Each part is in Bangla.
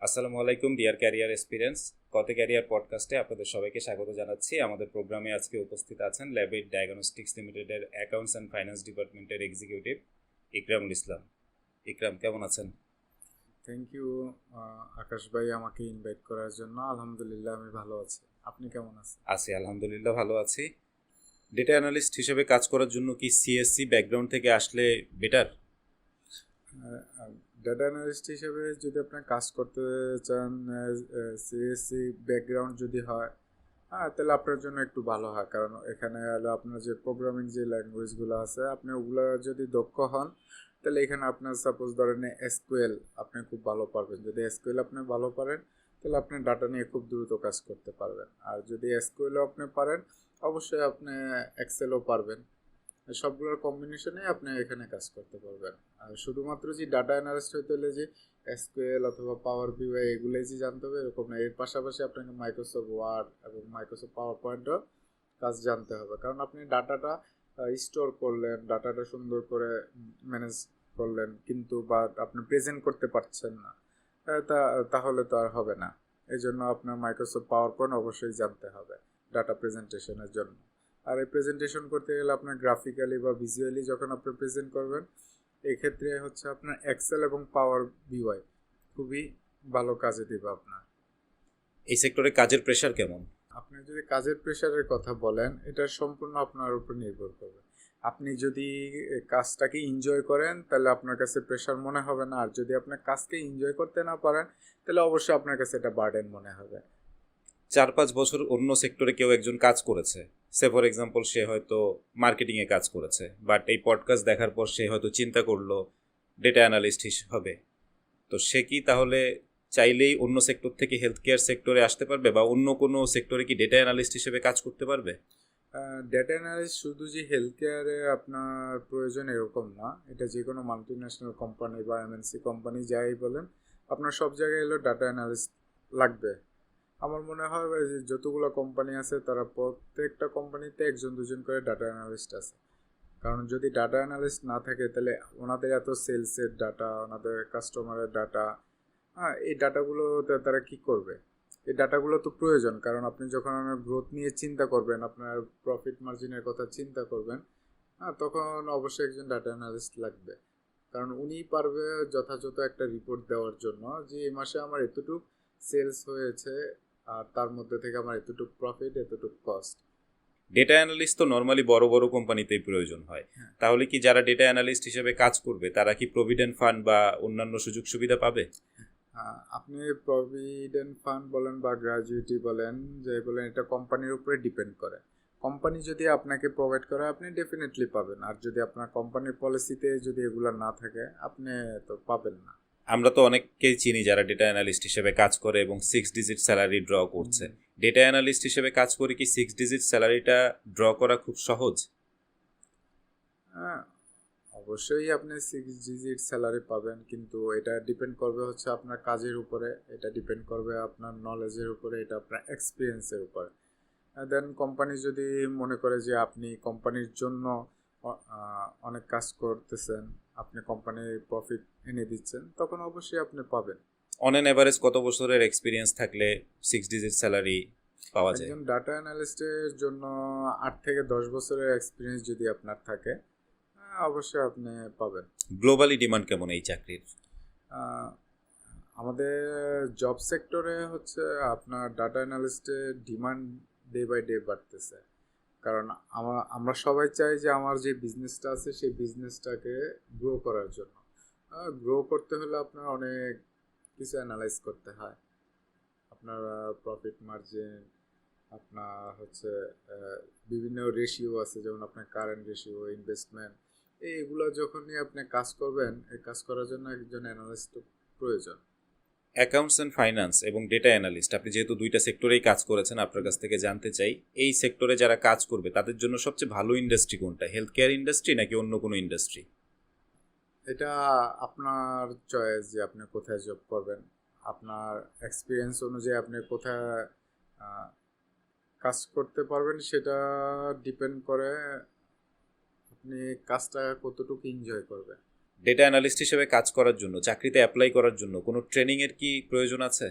আসসালামু আলাইকুম ডিয়ার ক্যারিয়ার এক্সপিরিয়েন্স কতে ক্যারিয়ার পডকাস্টে আপনাদের সবাইকে স্বাগত জানাচ্ছি। আমাদের প্রোগ্রামে আজকে উপস্থিত আছেন ল্যাবেট ডায়াগনস্টিক্স লিমিটেডের অ্যাকাউন্টস অ্যান্ড ফাইন্যান্স ডিপার্টমেন্টের এক্সিকিউটিভ ইকরামুল ইসলাম। ইকরাম, কেমন আছেন? থ্যাংক ইউ আকাশ ভাই, আমাকে ইনভাইট করার জন্য। আলহামদুলিল্লাহ, আমি ভালো আছি। আপনি কেমন আছেন? আছি, আলহামদুলিল্লাহ ভালো আছি। ডেটা অ্যানালিস্ট হিসেবে কাজ করার জন্য কি সিএসসি ব্যাকগ্রাউন্ড থেকে আসলে বেটার? ডেটা অ্যানালিস্ট হিসেবে যদি আপনি কাজ করতে চান, সিএসসি ব্যাকগ্রাউন্ড যদি হয়, হ্যাঁ, তাহলে আপনার জন্য একটু ভালো হয়। কারণ এখানে হলো আপনার যে প্রোগ্রামিং যে ল্যাঙ্গুয়েজগুলো আছে, আপনি ওগুলো যদি দক্ষ হন, তাহলে এখানে আপনার সাপোজ ধরেন এসকিউএল আপনি খুব ভালো পারবেন। যদি এসকিউএল আপনি ভালো পারেন, তাহলে আপনি ডাটা নিয়ে খুব দ্রুত কাজ করতে পারবেন। আর যদি এসকিউএলও আপনি পারেন, অবশ্যই আপনি এক্সেলও পারবেন। সবগুলোর কম্বিনেশনে আপনি এখানে কাজ করতে পারবেন। আর শুধুমাত্র যে ডাটা অ্যানালিস্ট হইতে হলে যে এসকিউএল অথবা পাওয়ার বিআই এগুলোই যে জানতে হবে এরকম না। এর পাশাপাশি আপনাকে মাইক্রোসফট ওয়ার্ড এবং মাইক্রোসফট পাওয়ার পয়েন্টও কাজ জানতে হবে। কারণ আপনি ডাটাটা স্টোর করলেন, ডাটাটা সুন্দর করে ম্যানেজ করলেন, কিন্তু বাট আপনি প্রেজেন্ট করতে পারছেন না, তাহলে তো আর হবে না। এই জন্য আপনার মাইক্রোসফট পাওয়ার পয়েন্ট অবশ্যই জানতে হবে ডাটা প্রেজেন্টেশনের জন্য। আর এই প্রেজেন্টেশন করতে গেলে আপনার গ্রাফিক্যালি বা ভিজুয়ালি যখন আপনি প্রেজেন্ট করবেন, এক্ষেত্রে হচ্ছে আপনার এক্সেল এবং পাওয়ার বিওয়াই খুবই ভালো কাজে দেবে আপনার। এই সেক্টরে কাজের প্রেশার কেমন? আপনি যদি কাজের প্রেশারের কথা বলেন, এটা সম্পূর্ণ আপনার উপর নির্ভর করবে। আপনি যদি কাজটাকে এনজয় করেন, তাহলে আপনার কাছে প্রেশার মনে হবে না। আর যদি আপনার কাজকে এনজয় করতে না পারেন, তাহলে অবশ্যই আপনার কাছে এটা বার্ডেন মনে হবে। 4-5 বছর অন্য সেক্টরে কেউ একজন কাজ করেছে, সে ফর এক্সাম্পল সে হয়তো মার্কেটিংয়ে কাজ করেছে, বাট এই পডকাস্ট দেখার পর সে হয়তো চিন্তা করলো ডেটা অ্যানালিস্ট হবে। তো সে কি তাহলে চাইলেই অন্য সেক্টর থেকে হেলথ কেয়ার সেক্টরে আসতে পারবে, বা অন্য কোনো সেক্টরে কি ডেটা অ্যানালিস্ট হিসেবে কাজ করতে পারবে? ডেটা অ্যানালিস্ট শুধু যে হেলথ কেয়ারে আপনার প্রয়োজন এরকম না। এটা যে কোনো মাল্টি ন্যাশনাল কোম্পানি বা এমএনসি কোম্পানি যাই বলেন, আপনার সব জায়গায় এলো ডাটা অ্যানালিস্ট লাগবে। আমার মনে হয় যে যতগুলো কোম্পানি আছে, তারা প্রত্যেকটা কোম্পানিতে একজন দুজন করে ডাটা অ্যানালিস্ট আছে। কারণ যদি ডাটা অ্যানালিস্ট না থাকে, তাহলে ওনাদের এত সেলসের ডাটা, ওনাদের কাস্টমারের ডাটা, হ্যাঁ, এই ডাটাগুলো তারা কি করবে? এই ডাটাগুলো তো প্রয়োজন। কারণ আপনি যখন আপনার গ্রোথ নিয়ে চিন্তা করবেন, আপনার প্রফিট মার্জিনের কথা চিন্তা করবেন, হ্যাঁ, তখন অবশ্যই একজন ডাটা অ্যানালিস্ট লাগবে। কারণ উনি পারবে যথাযথ একটা রিপোর্ট দেওয়ার জন্য যে এই মাসে আমার এতটুকু সেলস হয়েছে, আর তার মধ্যে থেকে আমার এতটুকু প্রফিট, এতটুকু কস্ট। ডেটা অ্যানালিস্ট তো নর্মালি বড় বড় কোম্পানিতেই প্রয়োজন হয়। হ্যাঁ। তাহলে কি যারা ডেটা অ্যানালিস্ট হিসেবে কাজ করবে তারা কি প্রভিডেন্ট ফান্ড বা অন্যান্য সুযোগ সুবিধা পাবে? আপনি প্রভিডেন্ট ফান্ড বলেন বা গ্র্যাজুইটি বলেন, যে বলেন, এটা কোম্পানির উপরে ডিপেন্ড করে। কোম্পানি যদি আপনাকে প্রোভাইড করে, আপনি ডেফিনেটলি পাবেন। আর যদি আপনার কোম্পানির পলিসিতে যদি এগুলো না থাকে, আপনি তো পাবেন না। আমরা তো অনেককেই চিনি যারা ডেটা অ্যানালিস্ট হিসেবে কাজ করে এবং 6 ডিজিট স্যালারি ড্র করছে। ডেটা অ্যানালিস্ট হিসেবে কাজ করে কি 6 ডিজিট স্যালারিটা ড্র করা খুব সহজ? হ্যাঁ, অবশ্যই আপনি 6 ডিজিট স্যালারি পাবেন, কিন্তু এটা ডিপেন্ড করবে হচ্ছে আপনার কাজের উপরে, এটা ডিপেন্ড করবে আপনার নলেজের উপরে, এটা আপনার এক্সপিরিয়েন্সের উপরে। দেন কোম্পানি যদি মনে করে যে আপনি কোম্পানির জন্য অনেক কাজ করতেছেন, আপনি কোম্পানির প্রফিট এনে দিচ্ছেন, তখন অবশ্যই আপনি পাবেন। অন অ্যান অ্যাভারেজ কত বছরের এক্সপিরিয়েন্স থাকলে 6 ডিজিট স্যালারি পাওয়া যায়? একজন ডাটা অ্যানালিস্টের জন্য 8 থেকে 10 বছরের এক্সপিরিয়েন্স যদি আপনার থাকে, অবশ্যই আপনি পাবেন। গ্লোবালি ডিমান্ড কেমন এই চাকরির? আহ, আমাদের জব সেক্টরে হচ্ছে আপনার ডাটা অ্যানালিস্টের ডিমান্ড ডে বাই ডে বাড়তেছে। কারণ আমরা সবাই চাই যে আমার যে বিজনেসটা আছে সেই বিজনেসটাকে গ্রো করার জন্য। গ্রো করতে হলে আপনার অনেক কিছু অ্যানালাইজ করতে হয়। আপনার প্রফিট মার্জিন, আপনার হচ্ছে বিভিন্ন রেশিও আছে, যেমন আপনার কারেন্ট রেশিও, ইনভেস্টমেন্ট, এইগুলো যখনই আপনি কাজ করবেন, এই কাজ করার জন্য একজন অ্যানালিস্ট প্রয়োজন। অ্যাকাউন্টস অ্যান্ড ফাইন্যান্স এবং ডেটা অ্যানালিস্ট, আপনি যেহেতু দুইটা সেক্টরেই কাজ করেছেন, আপনার কাছ থেকে জানতে চাই এই সেক্টরে যারা কাজ করবে তাদের জন্য সবচেয়ে ভালো ইন্ডাস্ট্রি কোনটা? হেলথ কেয়ার ইন্ডাস্ট্রি নাকি অন্য কোনো ইন্ডাস্ট্রি? এটা আপনার চয়েস যে আপনি কোথায় জব করবেন। আপনার এক্সপিরিয়েন্স অনুযায়ী আপনি কোথায় আহ, কাজ করতে পারবেন, সেটা ডিপেন্ড করে আপনি কাজটা কতটুকু এনজয় করবেন। ডেটা অ্যানালিস্ট হিসেবে কাজ করার জন্য, চাকরিতে অ্যাপ্লাই করার জন্য কোনো ট্রেনিংয়ের কি প্রয়োজন আছে?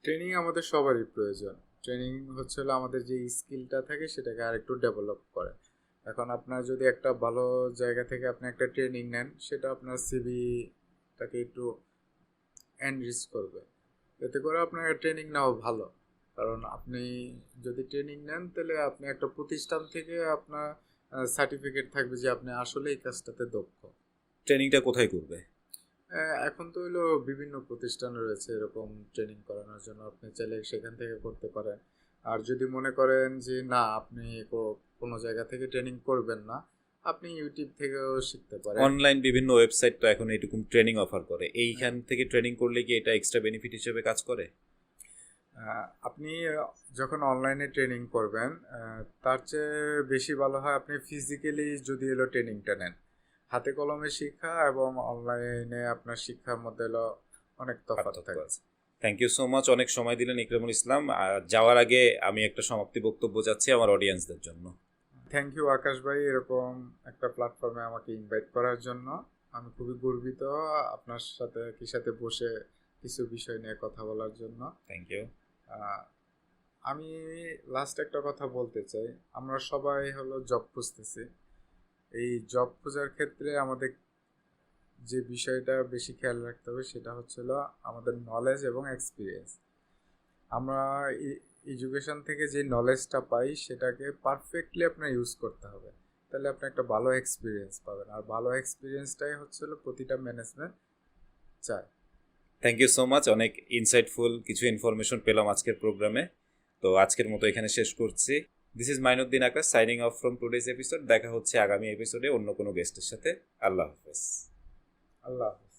ট্রেনিং আমাদের সবারই প্রয়োজন। ট্রেনিং হচ্ছে হলো আমাদের যে স্কিলটা থাকে সেটাকে আরেকটু ডেভেলপ করে। এখন আপনার যদি একটা ভালো জায়গা থেকে আপনি একটা ট্রেনিং নেন, সেটা আপনার সিভিটাকে একটু এনরিচ করবে। এতে করে আপনার ট্রেনিং নেওয়া ভালো, কারণ আপনি যদি ট্রেনিং নেন তাহলে আপনি একটা প্রতিষ্ঠান থেকে আপনার সার্টিফিকেট থাকবে যে আপনি আসলে এই কাজটাতে দক্ষ। ট্রেনিংটা কোথায় করবে? এখন তো হলো বিভিন্ন প্রতিষ্ঠান রয়েছে এরকম ট্রেনিং করানোর জন্য, আপনি চাইলে সেখান থেকে করতে পারেন। আর যদি মনে করেন যে না আপনি কোনো জায়গা থেকে ট্রেনিং করবেন না, আপনি ইউটিউব থেকেও শিখতে পারেন। অনলাইন বিভিন্ন ওয়েবসাইট তো এখন এরকম ট্রেনিং অফার করে, এইখান থেকে ট্রেনিং করলে কি এটা এক্সট্রা বেনিফিট হিসেবে কাজ করে? আপনি যখন অনলাইনে ট্রেনিং করবেন, তার চেয়ে বেশি ভালো হয় আপনি ফিজিক্যালি যদি এলো ট্রেনিংটা নেন। হাতে কলমে শিক্ষা এবং অনলাইনে আপনার শিক্ষার মধ্যে এলো অনেক তফাৎ থাকে। থ্যাংক ইউ সো মাচ, অনেক সময় দিলেন ইকরামুল ইসলাম। যাওয়ার আগে আমি একটা সমাপ্তি বক্তব্য চাচ্ছি আমার অডিয়েন্সদের জন্য। থ্যাংক ইউ আকাশ ভাই, এরকম একটা প্ল্যাটফর্মে আমাকে ইনভাইট করার জন্য। আমি খুবই গর্বিত আপনার সাথে বসে কিছু বিষয় নিয়ে কথা বলার জন্য। Thank you. আমি লাস্ট একটা কথা বলতে চাই, আমরা সবাই হলো জব খুঁজতেছি। এই জব খোঁজার ক্ষেত্রে আমাদের যে বিষয়টা বেশি খেয়াল রাখতে হবে সেটা হচ্ছিল আমাদের নলেজ এবং এক্সপিরিয়েন্স। আমরা এডুকেশন থেকে যে নলেজটা পাই সেটাকে পারফেক্টলি আপনার ইউজ করতে হবে, তাহলে আপনি একটা ভালো এক্সপিরিয়েন্স পাবেন। আর ভালো এক্সপিরিয়েন্সটাই হচ্ছিল প্রতিটা ম্যানেজমেন্ট চায়। থ্যাংক ইউ সো মাচ, অনেক ইনসাইটফুল কিছু ইনফরমেশন পেলাম আজকের প্রোগ্রামে। তো আজকের মতো এখানে শেষ করছি। This is Mainuddin Akash signing off from today's episode. দেখা হচ্ছে আগামী এপিসোডে অন্য কোনো গেস্টের সাথে। আল্লাহ হাফেজ। আল্লাহ হাফেজ।